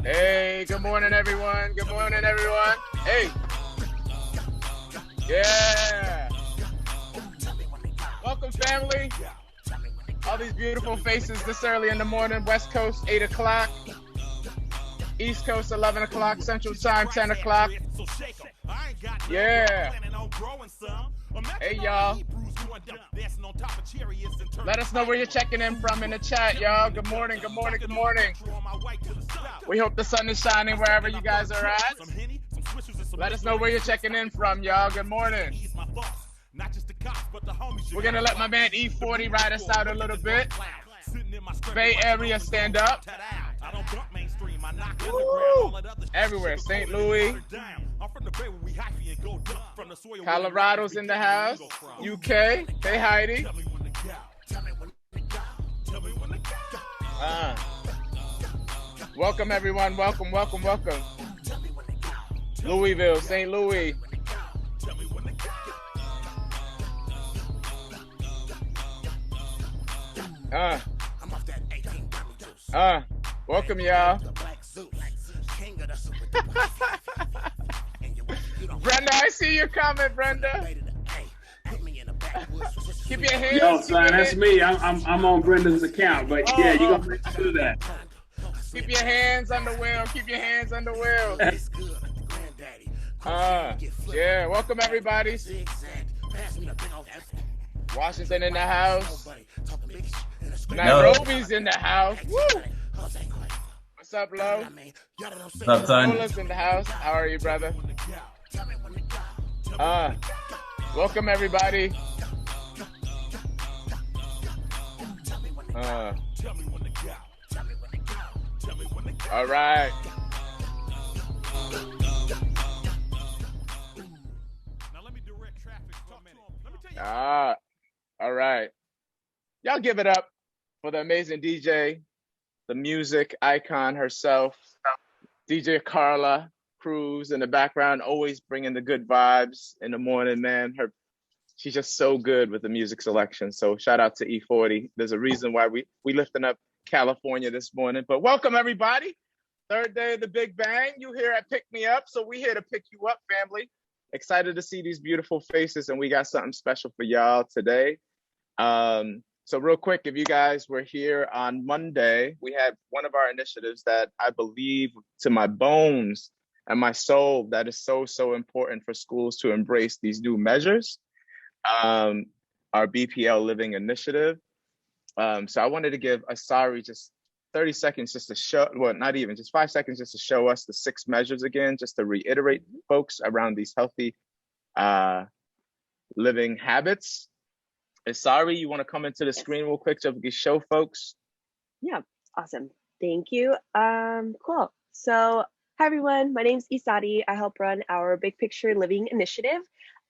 Hey, good morning, everyone. Good morning, everyone. Hey, yeah. Welcome, family. All these beautiful faces this early in the morning. West Coast, 8 o'clock. East Coast, 11 o'clock. Central Time, 10 o'clock. Yeah. Hey, y'all. Let us know where you're checking in from in the chat, y'all. Good morning, good morning, good morning. We hope the sun is shining wherever you guys are at. Let us know where you're checking in from, y'all. Good morning. We're going to let my man E40 ride us out a little bit. Bay Area, stand up. Woo! Everywhere. St. Louis. Colorado's in the house. UK. Hey, Heidi. Welcome, everyone. Welcome, welcome, welcome. Louisville, St. Louis. Welcome, y'all. Brenda, I see your comment, Brenda. Keep your hands. Yo, son, that's me. I'm on Brenda's account, but yeah, you gonna make sure that. Keep your hands on the wheel. Keep your hands on the wheel. Yeah, welcome everybody. Washington in the house. Nairobi's in the house. Woo! What's up, Lo? What's up, son? Lola's in the house. How are you, brother? Welcome everybody. All right. Now let me direct traffic for a minute. Let me tell you. All right. Y'all give it up for the amazing DJ, the music icon herself, DJ Carla Cruz in the background, always bringing the good vibes in the morning, man. She's just so good with the music selection. So shout out to E40. There's a reason why we lifting up California this morning. But welcome everybody. Third day of the Big Bang. You here at Pick Me Up. So we here to pick you up, family. Excited to see these beautiful faces, and we got something special for y'all today. So real quick, if you guys were here on Monday, we had one of our initiatives that I believe to my bones and my soul that is so, so important for schools to embrace these new measures. Our BPL Living Initiative. So I wanted to give Asari just 30 seconds just to show, well, not even, just 5 seconds just to show us the 6 measures again, just to reiterate folks around these healthy living habits. Asari, you want to come into the screen real quick so we can show folks? Yeah, awesome. Thank you. Cool. So hi, everyone. My name's Isadi. I help run our Big Picture Living Initiative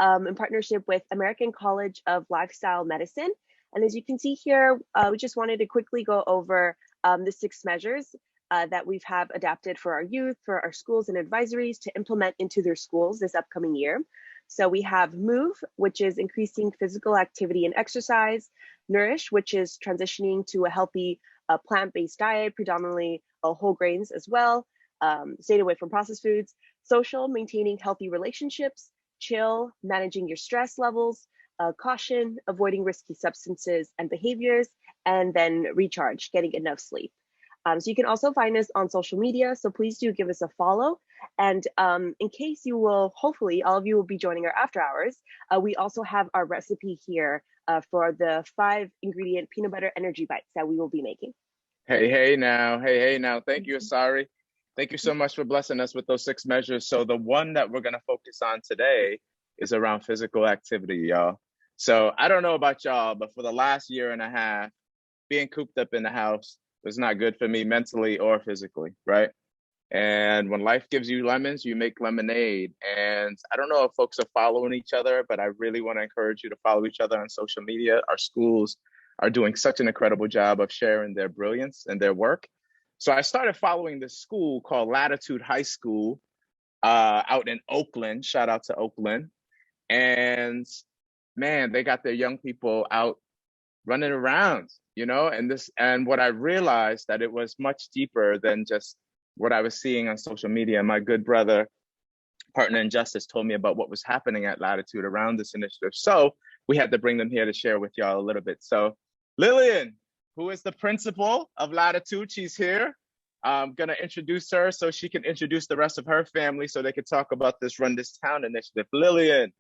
in partnership with American College of Lifestyle Medicine. And as you can see here, we just wanted to quickly go over the 6 measures that we've adapted for our youth, for our schools and advisories to implement into their schools this upcoming year. So we have MOVE, which is increasing physical activity and exercise, Nourish, which is transitioning to a healthy plant-based diet, predominantly whole grains as well, staying away from processed foods, Social, maintaining healthy relationships, Chill, managing your stress levels, Caution, avoiding risky substances and behaviors, and then Recharge, getting enough sleep. So you can also find us on social media, so please do give us a follow. And in case you will, hopefully all of you will be joining our after hours, we also have our recipe here for the 5 ingredient peanut butter energy bites that we will be making. Hey now. Thank you, Asari. Thank you so much for blessing us with those 6 measures. So the one that we're going to focus on today is around physical activity, y'all. So I don't know about y'all, but for the last year and a half, being cooped up in the house was not good for me mentally or physically, right? And when life gives you lemons, you make lemonade. And I don't know if folks are following each other, but I really want to encourage you to follow each other on social media. Our schools are doing such an incredible job of sharing their brilliance and their work. So I started following this school called Latitude High School out in Oakland. Shout out to Oakland. And man, they got their young people out running around, you know, and what I realized that it was much deeper than just what I was seeing on social media. My good brother, partner in justice, told me about what was happening at Latitude around this initiative. So we had to bring them here to share with y'all a little bit. So Lillian, who is the principal of Latitude, she's here. I'm gonna introduce her so she can introduce the rest of her family so they could talk about this Run This Town initiative. Lillian.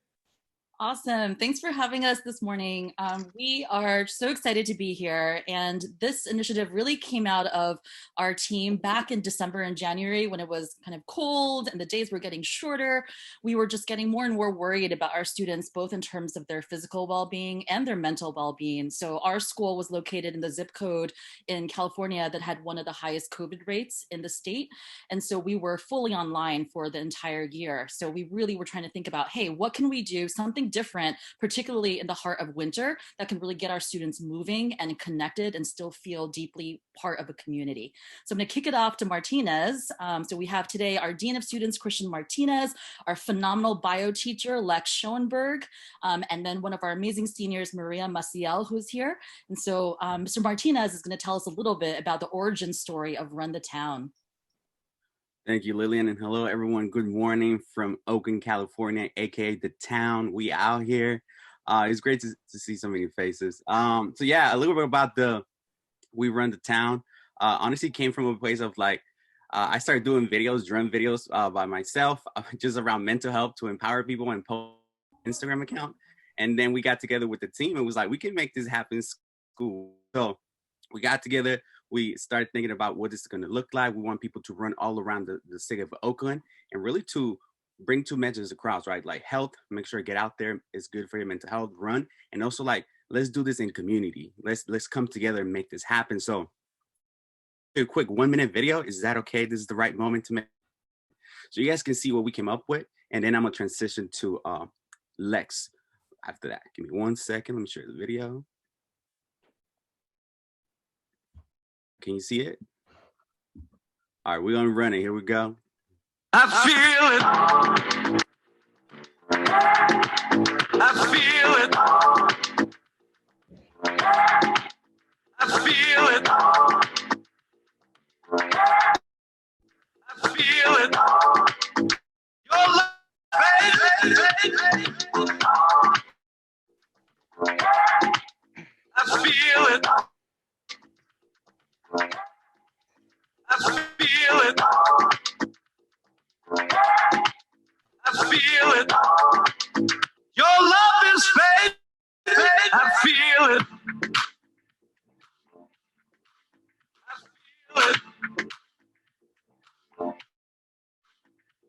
Awesome. Thanks for having us this morning. We are so excited to be here. And this initiative really came out of our team back in December and January when it was kind of cold and the days were getting shorter. We were just getting more and more worried about our students, both in terms of their physical well-being and their mental well-being. So our school was located in the zip code in California that had one of the highest COVID rates in the state. And so we were fully online for the entire year. So we really were trying to think about, hey, what can we do? Something different, particularly in the heart of winter, that can really get our students moving and connected and still feel deeply part of a community. So I'm going to kick it off to Martinez. So we have today our Dean of Students, Christian Martinez, our phenomenal bio teacher, Lex Schoenberg, and then one of our amazing seniors, Maria Maciel, who's here. And so Mr. Martinez is going to tell us a little bit about the origin story of Run the Town. Thank you, Lillian, and hello, everyone. Good morning from Oakland, California, aka the town. We out here. It's great to see so many faces. So yeah, a little bit about we Run the Town. Honestly, came from a place of like, I started doing videos, drum videos by myself, just around mental health to empower people and post Instagram account. And then we got together with the team and was like, we can make this happen in school. So we got together. We started thinking about what this is going to look like. We want people to run all around the city of Oakland and really to bring two messages across, right? Like health, make sure to get out there. It's good for your mental health, run. And also like, let's do this in community. Let's come together and make this happen. So a quick 1-minute video. Is that okay? This is the right moment to make. So you guys can see what we came up with. And then I'm going to transition to Lex after that. Give me 1 second. Let me share the video. Can you see it? All right, we're gonna run it. Here we go. I feel it. I feel it. I feel it. I feel it. Your love, baby. I feel it. I feel it. I feel it. Your love is fake. I feel it. I feel it.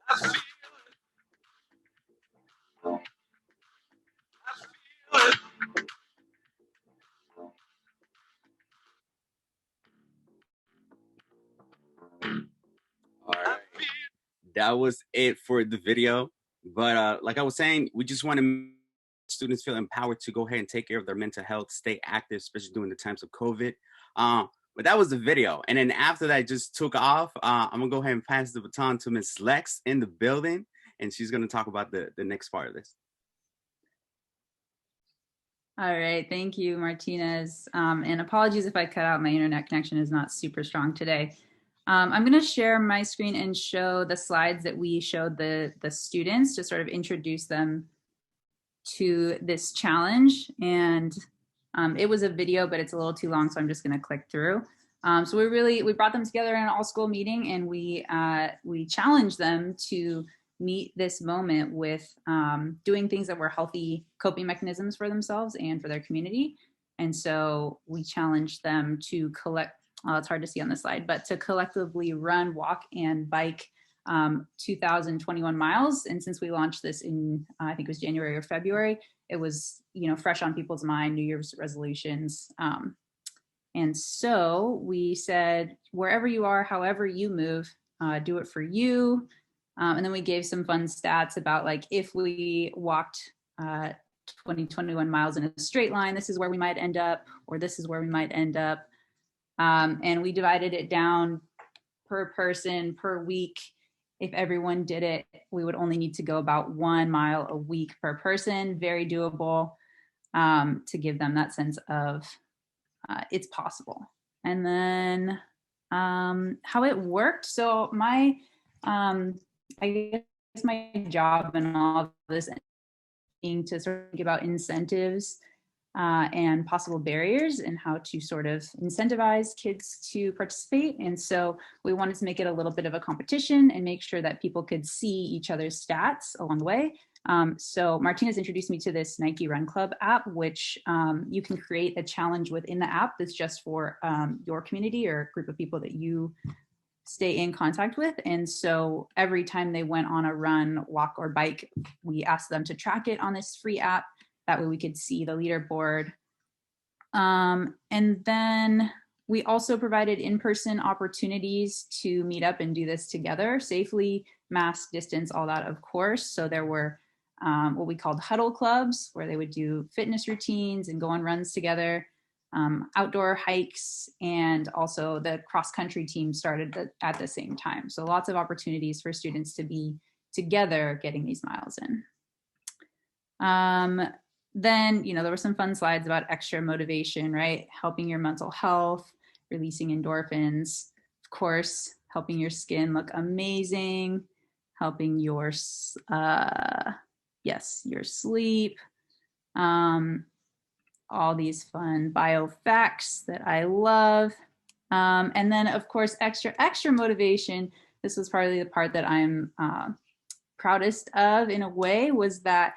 I feel it. I feel it. All right. That was it for the video. But like I was saying, we just want to students feel empowered to go ahead and take care of their mental health, stay active, especially during the times of COVID. But that was the video. And then after that just took off, I'm gonna go ahead and pass the baton to Miss Lex in the building. And she's gonna talk about the next part of this. All right, thank you, Martinez. And apologies if I cut out, my internet connection is not super strong today. I'm gonna share my screen and show the slides that we showed the students to sort of introduce them to this challenge. And it was a video, but it's a little too long, so I'm just gonna click through. So we brought them together in an all school meeting and we challenged them to meet this moment with doing things that were healthy coping mechanisms for themselves and for their community. And so we challenged them to it's hard to see on the slide, but to collectively run, walk, and bike 2,021 miles. And since we launched this in, I think it was January or February, it was, fresh on people's mind, New Year's resolutions. And so we said, wherever you are, however you move, do it for you. And then we gave some fun stats about like, if we walked 21 miles in a straight line, this is where we might end up, or this is where we might end up. And we divided it down per person, per week. If everyone did it, we would only need to go about 1 mile a week per person. Very doable, to give them that sense of it's possible. And then How it worked. So my, I guess my job and all this being to sort of think about incentives and possible barriers and how to sort of incentivize kids to participate. And so we wanted to make it a little bit of a competition and make sure that people could see each other's stats along the way. So Martinez introduced me to this Nike Run Club app, which you can create a challenge within the app that's just for your community or group of people that you stay in contact with. And so every time they went on a run, walk, or bike, we asked them to track it on this free app. That way we could see the leaderboard. And then we also provided in-person opportunities to meet up and do this together safely, mask, distance, all that, of course. So there were what we called huddle clubs, where they would do fitness routines and go on runs together, outdoor hikes, and also the cross-country team started at the same time. So lots of opportunities for students to be together getting these miles in. Then, you know, there were some fun slides about extra motivation, right? Helping your mental health, releasing endorphins, of course, helping your skin look amazing, helping your, your sleep, all these fun bio facts that I love. And then of course, extra motivation. This was probably the part that I'm proudest of in a way, was that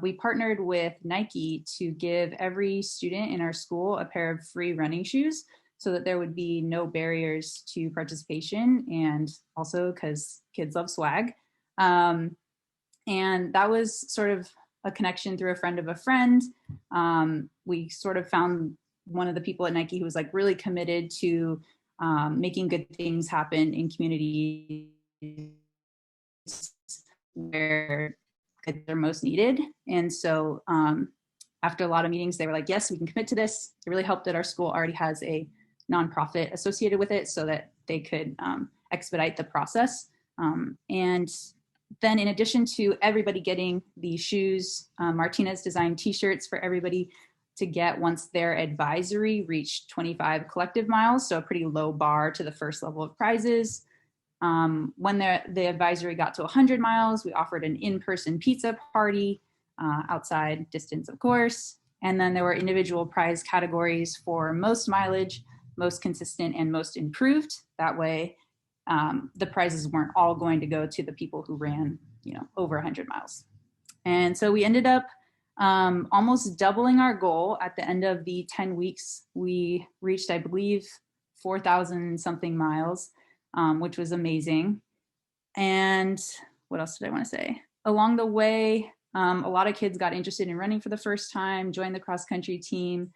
we partnered with Nike to give every student in our school a pair of free running shoes so that there would be no barriers to participation, and also because kids love swag. And that was sort of a connection through a friend of a friend. We sort of found one of the people at Nike who was like really committed to making good things happen in communities where they're most needed. And so after a lot of meetings, they were like, yes, we can commit to this. It really helped that our school already has a nonprofit associated with it so that they could expedite the process. And then in addition to everybody getting these shoes, Martinez designed t-shirts for everybody to get once their advisory reached 25 collective miles, so a pretty low bar to the first level of prizes. When the advisory got to 100 miles, we offered an in-person pizza party, outside distance, of course. And then there were individual prize categories for most mileage, most consistent, and most improved. That way, the prizes weren't all going to go to the people who ran, over 100 miles. And so we ended up almost doubling our goal. At the end of the 10 weeks, we reached, I believe, 4,000 something miles, which was amazing. And what else did I want to say? Along the way, a lot of kids got interested in running for the first time, joined the cross-country team,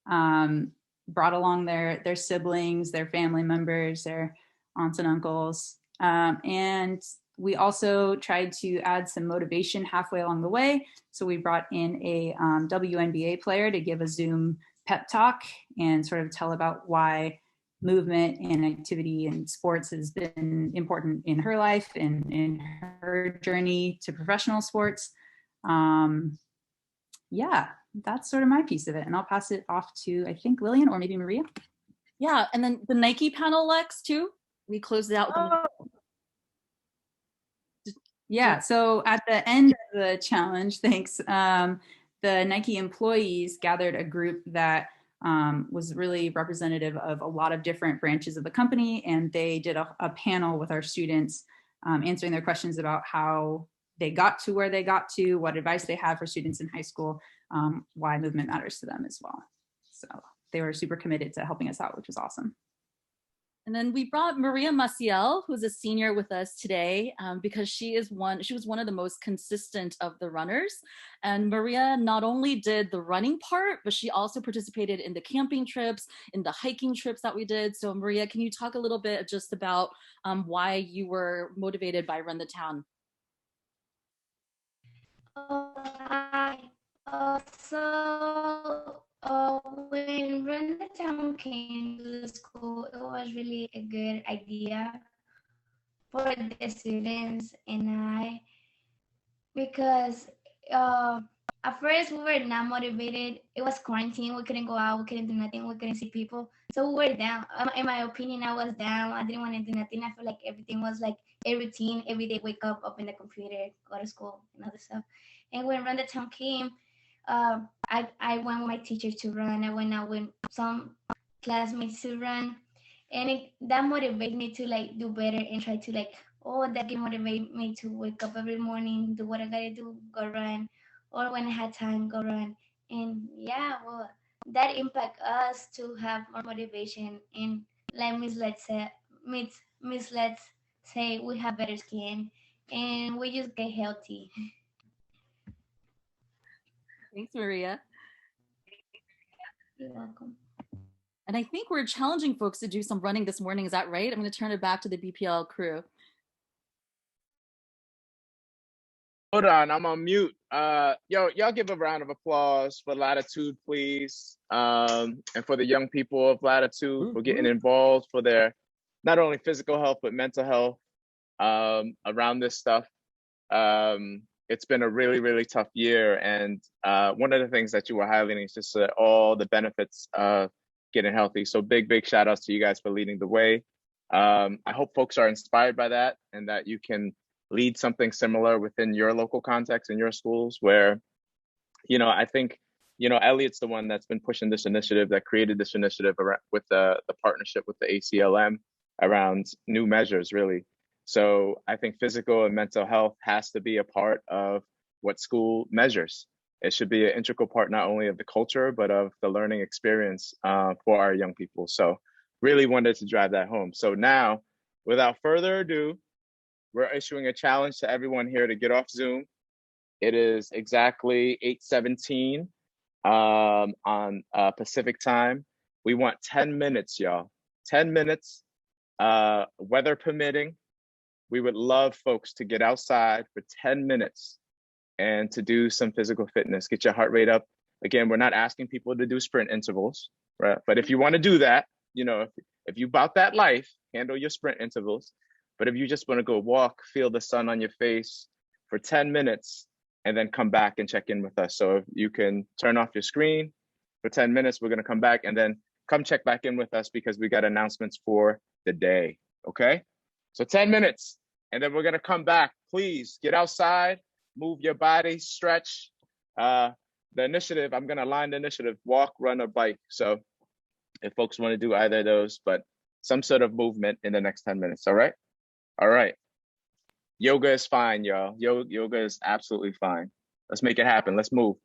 brought along their siblings, their family members, their aunts and uncles. And we also tried to add some motivation halfway along the way. So we brought in a WNBA player to give a Zoom pep talk and sort of tell about why movement and activity and sports has been important in her life and in her journey to professional sports. Yeah, that's sort of my piece of it. And I'll pass it off to, I think, Lillian or maybe Maria. Yeah, and then the Nike panel, Lex, too. We closed it out with Yeah, so at the end of the challenge, thanks, the Nike employees gathered a group that was really representative of a lot of different branches of the company, and they did a panel with our students answering their questions about how they got to where they got to, what advice they have for students in high school, why movement matters to them as well. So they were super committed to helping us out, which was awesome. And then we brought Maria Maciel, who's a senior with us today, because she was one of the most consistent of the runners. And Maria not only did the running part, but she also participated in the camping trips, in the hiking trips that we did. So Maria, can you talk a little bit just about why you were motivated by Run the Town? When Run the Town came to the school, it was really a good idea for the students and I, because at first we were not motivated. It was quarantine. We couldn't go out. We couldn't do nothing. We couldn't see people. So we were down. In my opinion, I was down. I didn't want to do nothing. I felt like everything was like a routine. Every day, wake up, open the computer, go to school, and other stuff. And when Run the Town came, I went with my teacher to run. I went out with some classmates to run, and that motivated me to like do better and try to like, oh, that can motivate me to wake up every morning, do what I gotta do, go run, or when I had time, go run. And yeah, well, that impact us to have more motivation and like Let's say we have better skin and we just get healthy. Thanks, Maria. You're welcome. And I think we're challenging folks to do some running this morning. Is that right? I'm going to turn it back to the BPL crew. Hold on, I'm on mute. Y'all give a round of applause for Latitude, please. And for the young people of Latitude for getting involved for their not only physical health, but mental health around this stuff. It's been a really, really tough year. And one of the things that you were highlighting is just all the benefits of getting healthy. So big shout outs to you guys for leading the way. I hope folks are inspired by that and that you can lead something similar within your local context in your schools where, I think, Elliot's the one that's been pushing this initiative, that created this initiative with the partnership with the ACLM around new measures, really. So I think physical and mental health has to be a part of what school measures. It should be an integral part, not only of the culture, but of the learning experience for our young people. So really wanted to drive that home. So now, without further ado, we're issuing a challenge to everyone here to get off Zoom. It is exactly 8:17 on Pacific time. We want 10 minutes, y'all. 10 minutes, weather permitting. We would love folks to get outside for 10 minutes and to do some physical fitness, get your heart rate up. Again, we're not asking people to do sprint intervals, right? But if you want to do that, if you about that life, handle your sprint intervals. But if you just want to go walk, feel the sun on your face for 10 minutes and then come back and check in with us. So if you can turn off your screen for 10 minutes, we're going to come back and then come check back in with us because we got announcements for the day. Okay. So 10 minutes and then we're going to come back. Please get outside, move your body, stretch. The initiative, I'm going to line the initiative, walk, run, or bike. So if folks want to do either of those, but some sort of movement in the next 10 minutes. All right. All right. Yoga is fine, y'all. Yoga is absolutely fine. Let's make it happen. Let's move.